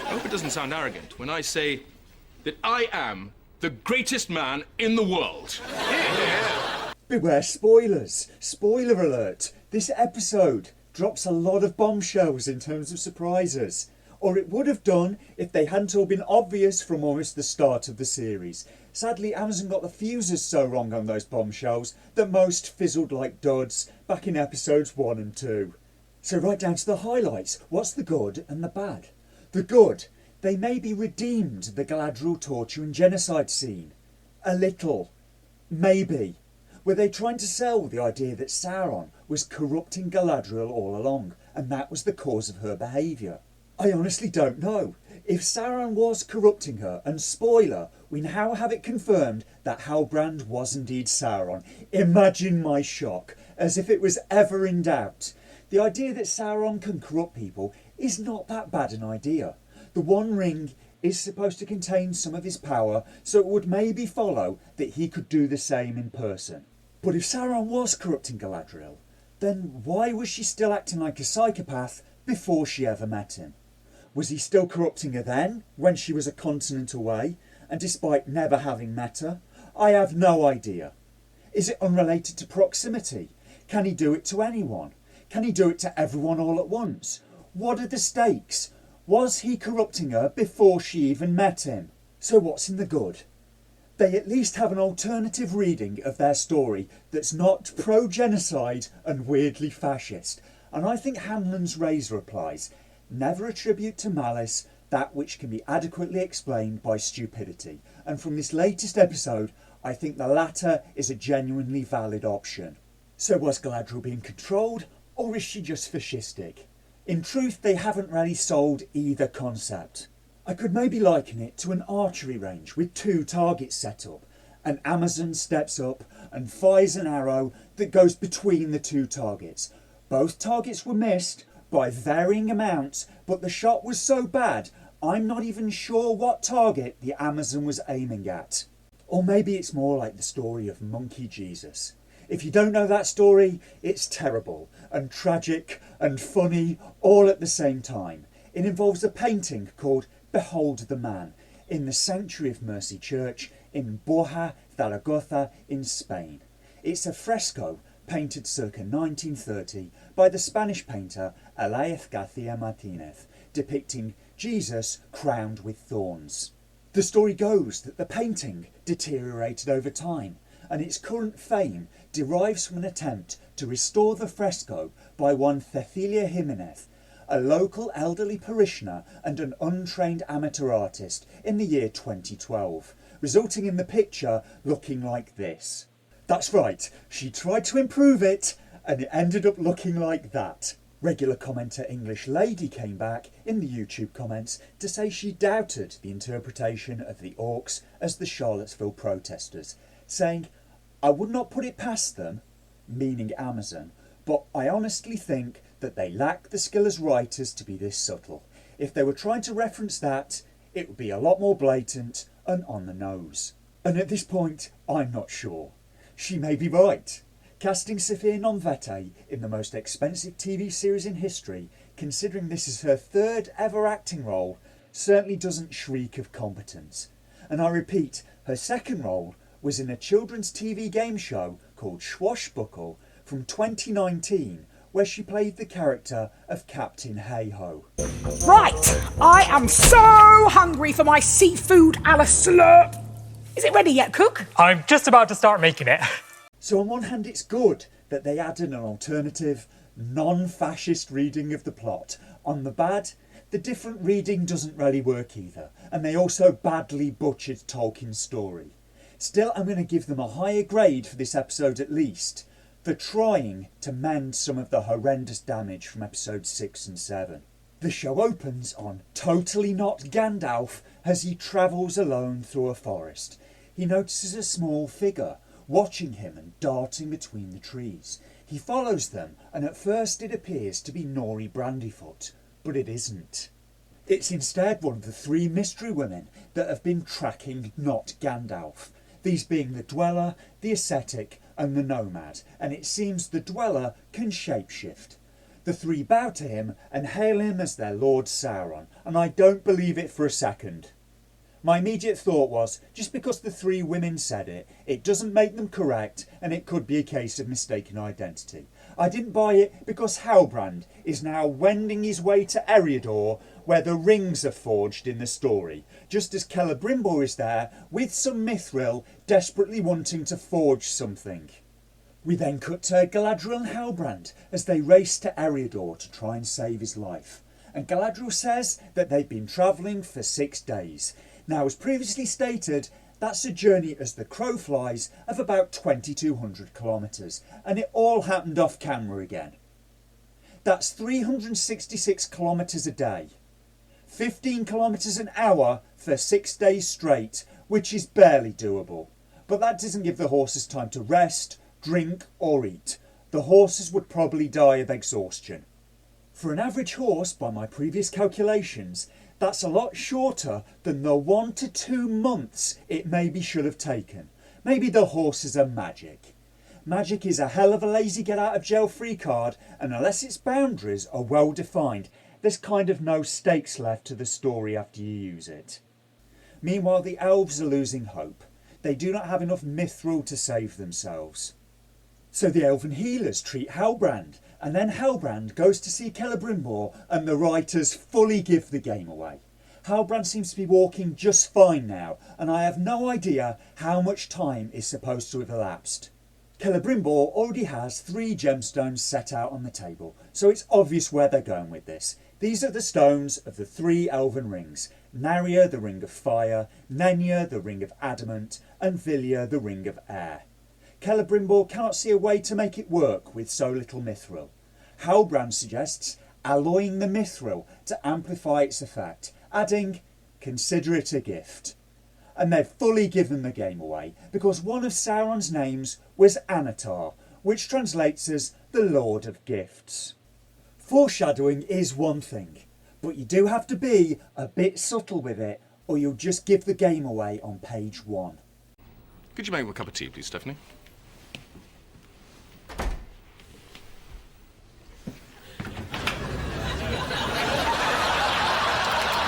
I hope it doesn't sound arrogant when I say that I am the greatest man in the world. Beware spoilers. Spoiler alert. This episode drops a lot of bombshells in terms of surprises. Or it would have done if they hadn't all been obvious from almost the start of the series. Sadly, Amazon got the fuses so wrong on those bombshells that most fizzled like duds back in episodes 1 and 2. So right down to the highlights. What's the good and the bad? The good. They maybe redeemed the Galadriel torture and genocide scene. A little. Maybe. Were they trying to sell the idea that Sauron was corrupting Galadriel all along, and that was the cause of her behaviour? I honestly don't know. If Sauron was corrupting her, and spoiler, we now have it confirmed that Halbrand was indeed Sauron. Imagine my shock, as if it was ever in doubt. The idea that Sauron can corrupt people is not that bad an idea. The One Ring is supposed to contain some of his power, so it would maybe follow that he could do the same in person. But if Sauron was corrupting Galadriel, then why was she still acting like a psychopath before she ever met him? Was he still corrupting her then, when she was a continent away, and despite never having met her? I have no idea. Is it unrelated to proximity? Can he do it to anyone? Can he do it to everyone all at once? What are the stakes? Was he corrupting her before she even met him? So what's in the good? They at least have an alternative reading of their story that's not pro-genocide and weirdly fascist. And I think Hanlon's razor applies. Never attribute to malice that which can be adequately explained by stupidity. And from this latest episode, I think the latter is a genuinely valid option. So was Galadriel being controlled, or is she just fascistic? In truth, they haven't really sold either concept. I could maybe liken it to an archery range with 2 targets set up. An Amazon steps up and fires an arrow that goes between the 2 targets. Both targets were missed by varying amounts, but the shot was so bad, I'm not even sure what target the Amazon was aiming at. Or maybe it's more like the story of Monkey Jesus. If you don't know that story, it's terrible and tragic and funny all at the same time. It involves a painting called Behold the Man in the Sanctuary of Mercy Church in Borja, Zaragoza in Spain. It's a fresco painted circa 1930 by the Spanish painter Elias Garcia Martinez, depicting Jesus crowned with thorns. The story goes that the painting deteriorated over time, and its current fame derives from an attempt to restore the fresco by one Cecilia Jimenez, a local elderly parishioner and an untrained amateur artist, in the year 2012, resulting in the picture looking like this. That's right, she tried to improve it, and it ended up looking like that. Regular commenter English Lady came back in the YouTube comments to say she doubted the interpretation of the orcs as the Charlottesville protesters, saying, "I would not put it past them," meaning Amazon, "but I honestly think that they lack the skill as writers to be this subtle. If they were trying to reference that, it would be a lot more blatant and on the nose." And at this point, I'm not sure. She may be right. Casting Sophia Non-Vete in the most expensive TV series in history, considering this is her 3rd ever acting role, certainly doesn't shriek of competence. And I repeat, her 2nd role was in a children's TV game show called Swashbuckle from 2019, where she played the character of Captain Hey-Ho. Right, I am so hungry for my seafood a la slurp. Is it ready yet, Cook? I'm just about to start making it. So on one hand, it's good that they added an alternative, non-fascist reading of the plot. On the bad, the different reading doesn't really work either, and they also badly butchered Tolkien's story. Still, I'm going to give them a higher grade for this episode at least, for trying to mend some of the horrendous damage from episodes 6 and 7. The show opens on Totally Not Gandalf as he travels alone through a forest. He notices a small figure watching him and darting between the trees. He follows them, and at first it appears to be Nori Brandyfoot, but it isn't. It's instead one of the 3 mystery women that have been tracking not Gandalf, these being the Dweller, the Ascetic and the Nomad, and it seems the Dweller can shapeshift. The three bow to him and hail him as their Lord Sauron, and I don't believe it for a second. My immediate thought was, just because the three women said it, it doesn't make them correct, and it could be a case of mistaken identity. I didn't buy it because Halbrand is now wending his way to Eriador, where the rings are forged in the story, just as Celebrimbor is there with some mithril, desperately wanting to forge something. We then cut to Galadriel and Halbrand as they race to Eriador to try and save his life. And Galadriel says that they've been travelling for 6 days. Now, as previously stated, that's a journey as the crow flies of about 2,200 kilometres, and it all happened off camera again. That's 366 kilometres a day, 15 kilometres an hour for 6 days straight, which is barely doable. But that doesn't give the horses time to rest, drink or eat. The horses would probably die of exhaustion. For an average horse, by my previous calculations, that's a lot shorter than the 1 to 2 months it maybe should have taken. Maybe the horses are magic. Magic is a hell of a lazy get out of jail free card, and unless its boundaries are well defined, there's kind of no stakes left to the story after you use it. Meanwhile, the elves are losing hope. They do not have enough mithril to save themselves. So the elven healers treat Halbrand, and then Halbrand goes to see Celebrimbor, and the writers fully give the game away. Halbrand seems to be walking just fine now, and I have no idea how much time is supposed to have elapsed. Celebrimbor already has 3 gemstones set out on the table, so it's obvious where they're going with this. These are the stones of the 3 elven rings: Narya, the ring of fire, Nenya, the ring of adamant, and Vilya, the ring of air. Celebrimbor cannot see a way to make it work with so little mithril. Halbrand suggests alloying the mithril to amplify its effect, adding, "Consider it a gift." And they've fully given the game away, because one of Sauron's names was Anatar, which translates as the Lord of Gifts. Foreshadowing is one thing, but you do have to be a bit subtle with it, or you'll just give the game away on page 1. Could you make me a cup of tea, please, Stephanie?